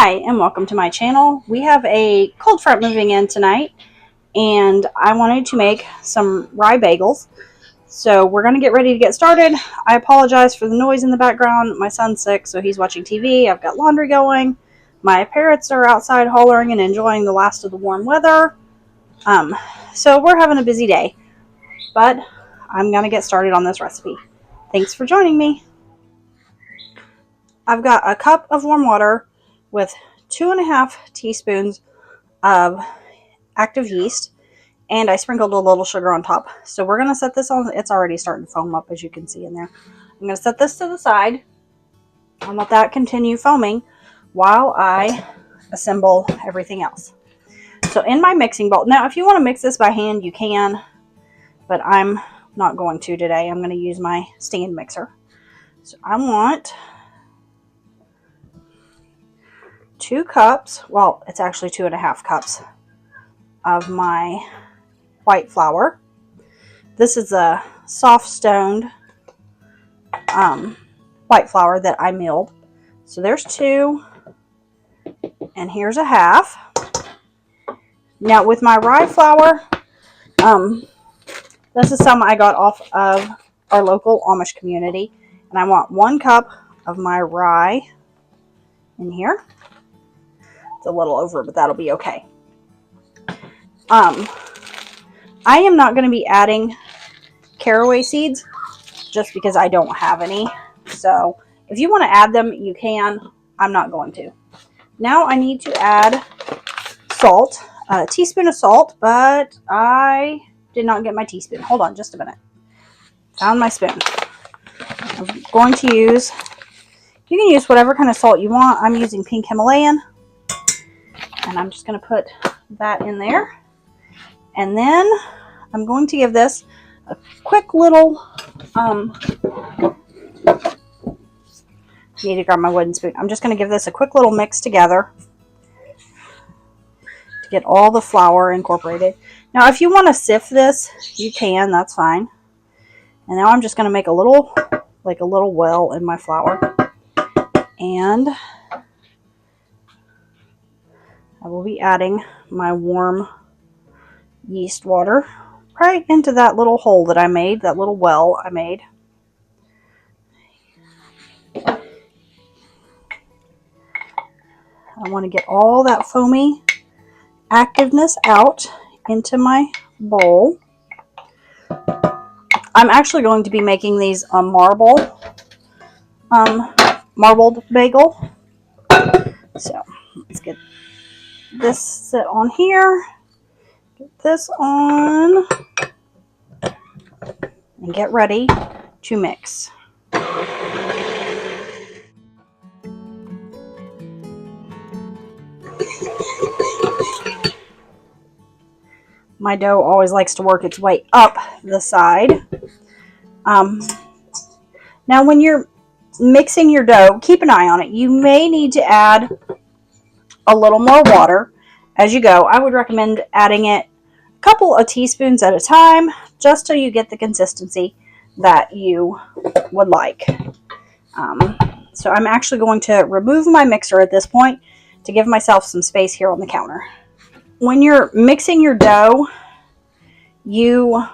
Hi, and welcome to my channel. We have a cold front moving in tonight, and I wanted to make some rye bagels. So we're going to get ready to get started. I apologize for the noise in the background. My son's sick, so he's watching TV. I've got laundry going. My parrots are outside hollering and enjoying the last of the warm weather. So we're having a busy day, but I'm going to get started on this recipe. Thanks for joining me. I've got a cup of warm water with 2.5 teaspoons of active yeast, and I sprinkled a little sugar on top. So we're going to set this on. It's already starting to foam up, as you can see in there. I'm going to set this to the side and let that continue foaming while I assemble everything else. So in my mixing bowl, now if you want to mix this by hand, you can, but I'm not going to today. I'm going to use my stand mixer. So I want 2 cups, well, it's actually 2.5 cups of my white flour. This is a soft stoned white flour that I milled. So there's 2, and here's a half. Now with my rye flour, this is some I got off of our local Amish community, and I want 1 cup of my rye in here. It's a little over, but that'll be okay. I am not going to be adding caraway seeds just because I don't have any. So if you want to add them, you can. I'm not going to. Now I need to add salt, a teaspoon of salt, but I did not get my teaspoon. Hold on just a minute. Found my spoon. I'm going to use, you can use whatever kind of salt you want. I'm using pink Himalayan, and I'm just going to put that in there. And then I'm going to give this a quick little, need to grab my wooden spoon. I'm just going to give this a quick little mix together to get all the flour incorporated. Now, if you want to sift this, you can. That's fine. And now I'm just going to make a little, like a little well in my flour. And I will be adding my warm yeast water right into that little hole that I made, that little well I made. I want to get all that foamy activeness out into my bowl. I'm actually going to be making these a marbled bagel. So let's get this set on here. Get this on and get ready to mix. My dough always likes to work its way up the side. Now when you're mixing your dough, keep an eye on it. You may need to add a little more water as you go. I would recommend adding it a couple of teaspoons at a time, just till you get the consistency that you would like. So I'm actually going to remove my mixer at this point to give myself some space here on the counter. When you're mixing your dough, you'll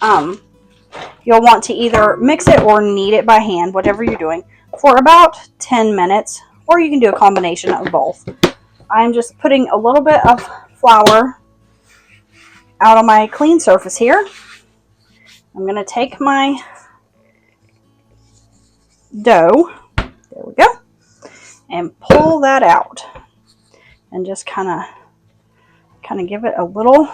want to either mix it or knead it by hand, whatever you're doing, for about 10 minutes, or you can do a combination of both. I'm just putting a little bit of flour out on my clean surface here. I'm going to take my dough, there we go, and pull that out, and just kind of give it a little,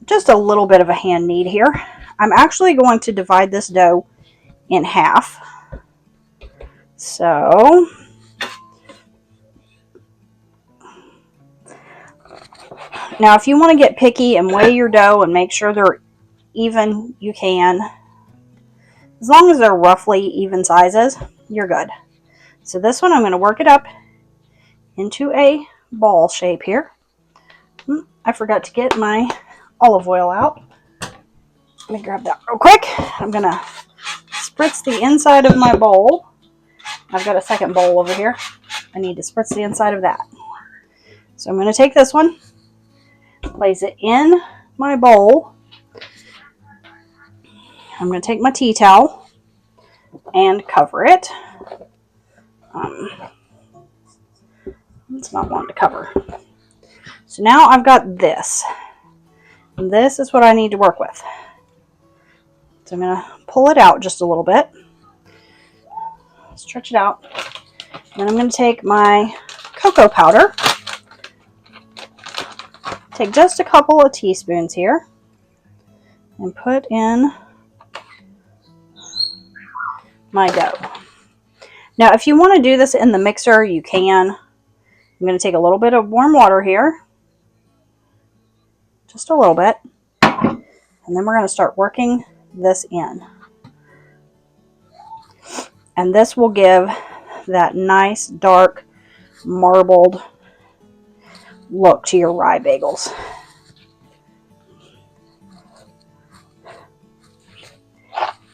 just a little bit of a hand knead here. I'm actually going to divide this dough in half. So now if you want to get picky and weigh your dough and make sure they're even, you can. As long as they're roughly even sizes, you're good. So this one I'm going to work it up into a ball shape here. I forgot to get my olive oil out. Let me grab that real quick. I'm going to spritz the inside of my bowl. I've got a second bowl over here. I need to spritz the inside of that. So I'm going to take this one, place it in my bowl. I'm going to take my tea towel and cover it. It's not wanting to cover. So now I've got this. And this is what I need to work with. So I'm going to pull it out just a little bit. Stretch it out. Then I'm going to take my cocoa powder. Take just a couple of teaspoons here. And put in my dough. Now if you want to do this in the mixer, you can. I'm going to take a little bit of warm water here. Just a little bit. And then we're going to start working this in. And this will give that nice, dark, marbled look to your rye bagels.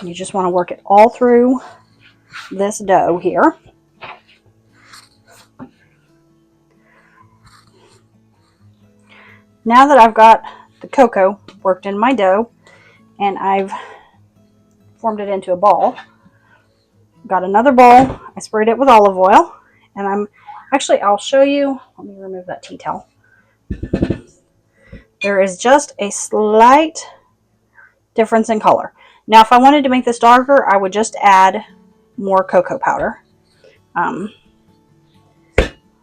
You just want to work it all through this dough here. Now that I've got the cocoa worked in my dough and I've formed it into a ball, got another bowl. I sprayed it with olive oil, and I'll show you. Let me remove that tea towel. There is just a slight difference in color. Now if I wanted to make this darker, I would just add more cocoa powder.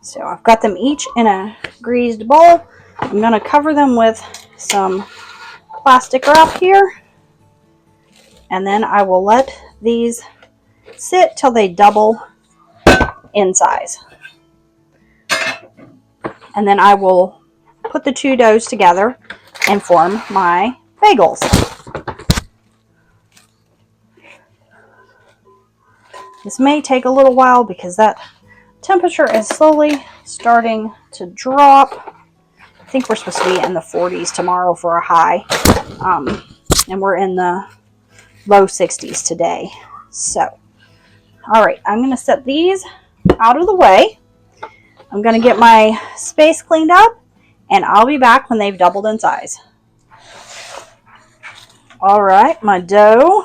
So I've got them each in a greased bowl. I'm going to cover them with some plastic wrap here, and then I will let these sit till they double in size. And then I will put the two doughs together and form my bagels. This may take a little while because that temperature is slowly starting to drop. I think we're supposed to be in the 40s tomorrow for a high. And we're in the low 60s today. So, all right, I'm going to set these out of the way. I'm going to get my space cleaned up, and I'll be back when they've doubled in size. All right, my dough.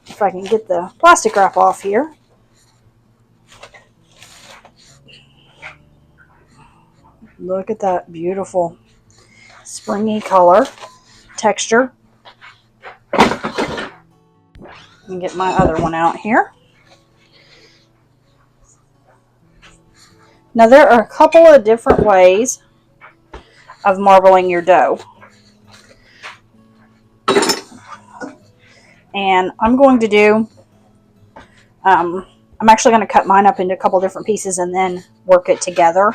If I can get the plastic wrap off here. Look at that beautiful springy color, texture. Let me get my other one out here. Now there are a couple of different ways of marbling your dough. And I'm going to do, I'm actually going to cut mine up into a couple different pieces and then work it together.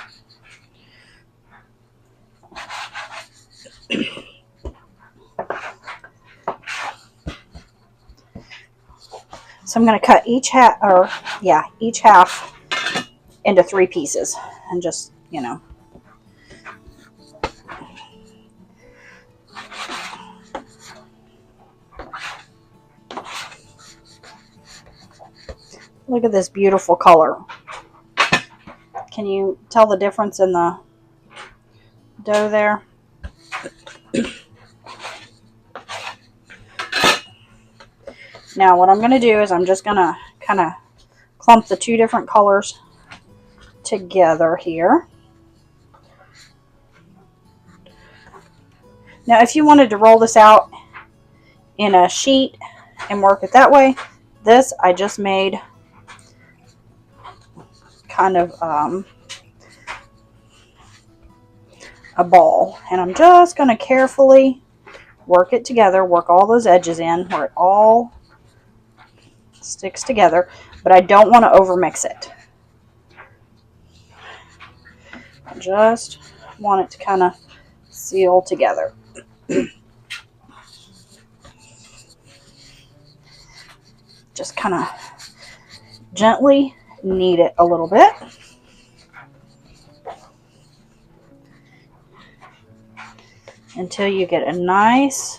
So I'm going to cut each half into 3 pieces and just, look at this beautiful color. Can you tell the difference in the dough there? Now what I'm going to do is I'm just going to kind of clump the 2 different colors together here. Now if you wanted to roll this out in a sheet and work it that way, this I just made kind of a ball, and I'm just going to carefully work it together, work all those edges in where it all sticks together, but I don't want to overmix it. I just want it to kind of seal together. Just kind of gently knead it a little bit. Until you get a nice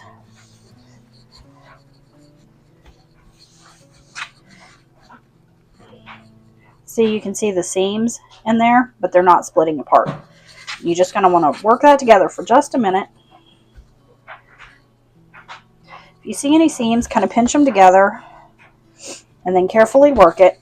See, you can see the seams in there, but they're not splitting apart. You're just going to want to work that together for just a minute. If you see any seams, kind of pinch them together and then carefully work it.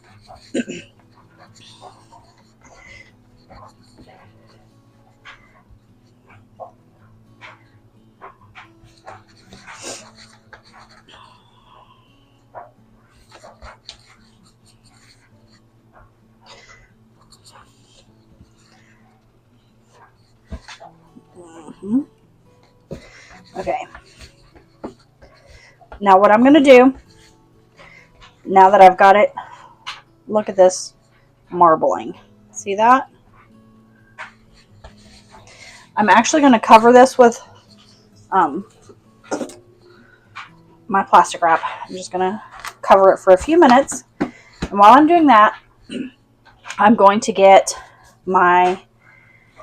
Okay. Now what I'm going to do, now that I've got it, look at this marbling. See that? I'm actually going to cover this with my plastic wrap. I'm just going to cover it for a few minutes. And while I'm doing that, I'm going to get my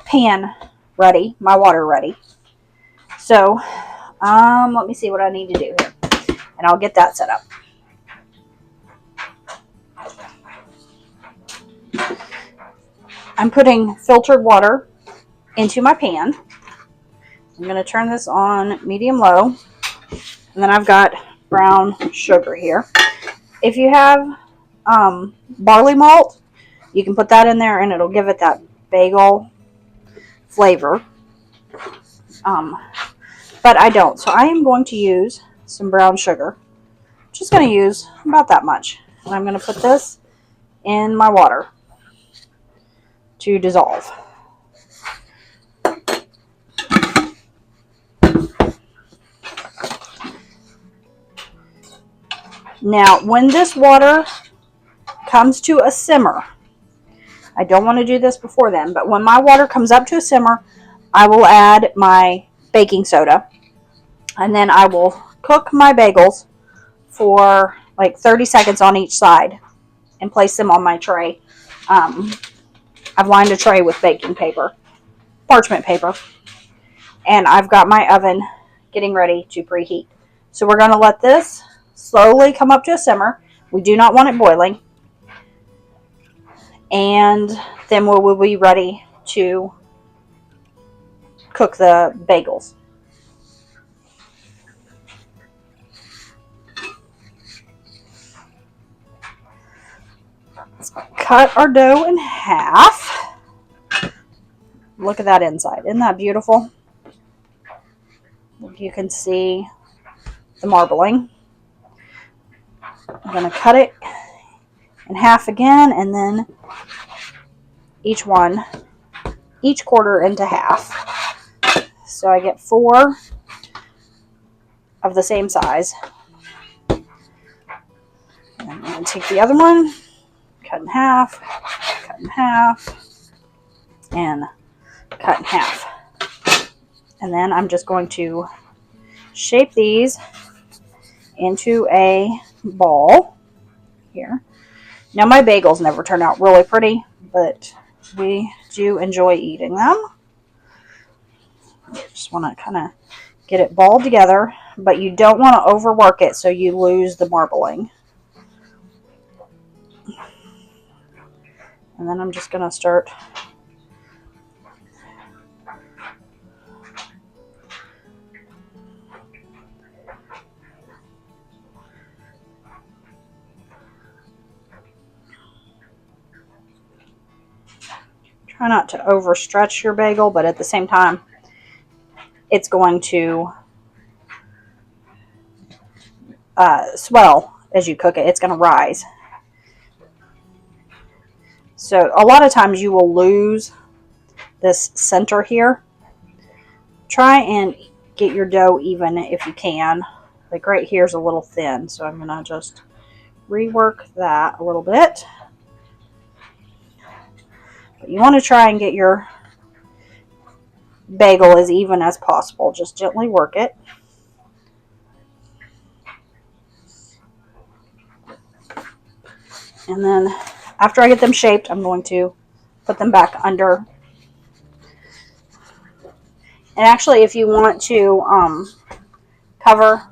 pan ready, my water ready. So, let me see what I need to do here. And I'll get that set up. I'm putting filtered water into my pan. I'm going to turn this on medium-low. And then I've got brown sugar here. If you have barley malt, you can put that in there and it'll give it that bagel flavor. But I don't. So I am going to use some brown sugar. Just going to use about that much. And I'm going to put this in my water to dissolve. Now, when this water comes to a simmer, I don't want to do this before then, but when my water comes up to a simmer, I will add my baking soda, and then I will cook my bagels for like 30 seconds on each side and place them on my tray. I've lined a tray with baking paper, parchment paper, and I've got my oven getting ready to preheat. So we're going to let this slowly come up to a simmer. We do not want it boiling. And then we'll be ready to cook the bagels. Let's cut our dough in half. Look at that inside. Isn't that beautiful? You can see the marbling. I'm going to cut it in half again, and then each quarter into half. So I get 4 of the same size. And I'm going to take the other one, cut in half, and cut in half. And then I'm just going to shape these into a ball here. Now my bagels never turn out really pretty, but we do enjoy eating them. Just want to kind of get it balled together, but you don't want to overwork it so you lose the marbling. And then I'm just going to start try not to overstretch your bagel, but at the same time, it's going to swell as you cook it. It's going to rise. So a lot of times you will lose this center here. Try and get your dough even if you can. Like right here is a little thin, so I'm going to just rework that a little bit. But you want to try and get your bagel as even as possible. Just gently work it. And then after I get them shaped, I'm going to put them back under. And actually, if you want to cover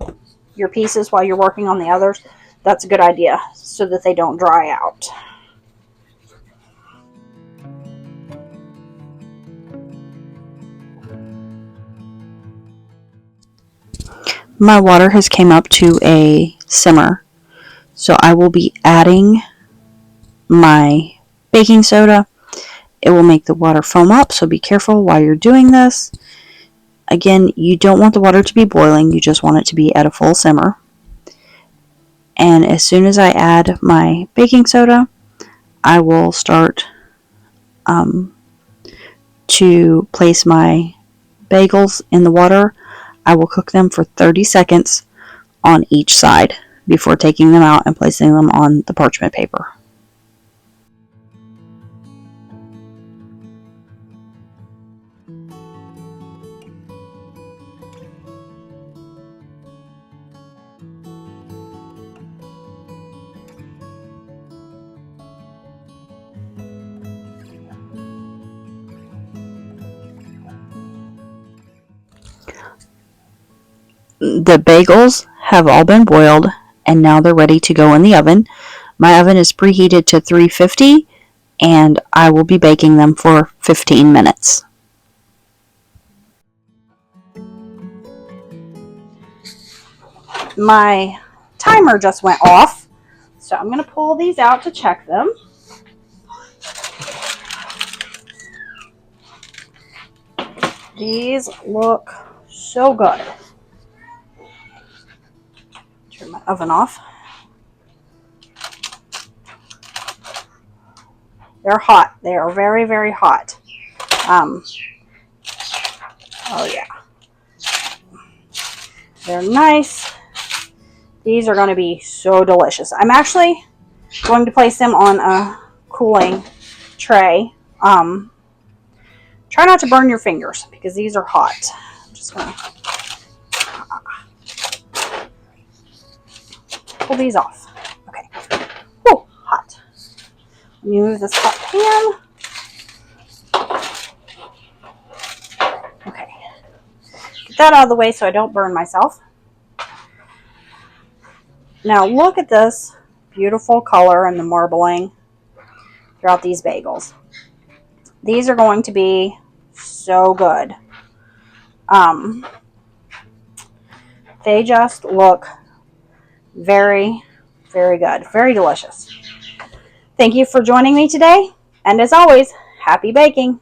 your pieces while you're working on the others, that's a good idea so that they don't dry out. My water has came up to a simmer, so I will be adding my baking soda. It will make the water foam up, so be careful while you're doing this. Again, you don't want the water to be boiling, you just want it to be at a full simmer. And as soon as I add my baking soda, I will start to place my bagels in the water. I will cook them for 30 seconds on each side before taking them out and placing them on the parchment paper. The bagels have all been boiled and now they're ready to go in the oven. My oven is preheated to 350 and I will be baking them for 15 minutes. My timer just went off, so I'm going to pull these out to check them. These look so good. Turn my oven off. They're hot. They are very, very hot. Oh yeah. They're nice. These are going to be so delicious. I'm actually going to place them on a cooling tray. Try not to burn your fingers because these are hot. I'm just going to pull these off. Okay. Whew, hot. Let me move this hot pan. Okay. Get that out of the way so I don't burn myself. Now look at this beautiful color and the marbling throughout these bagels. These are going to be so good. They just look very, very good. Very delicious. Thank you for joining me today. And as always, happy baking.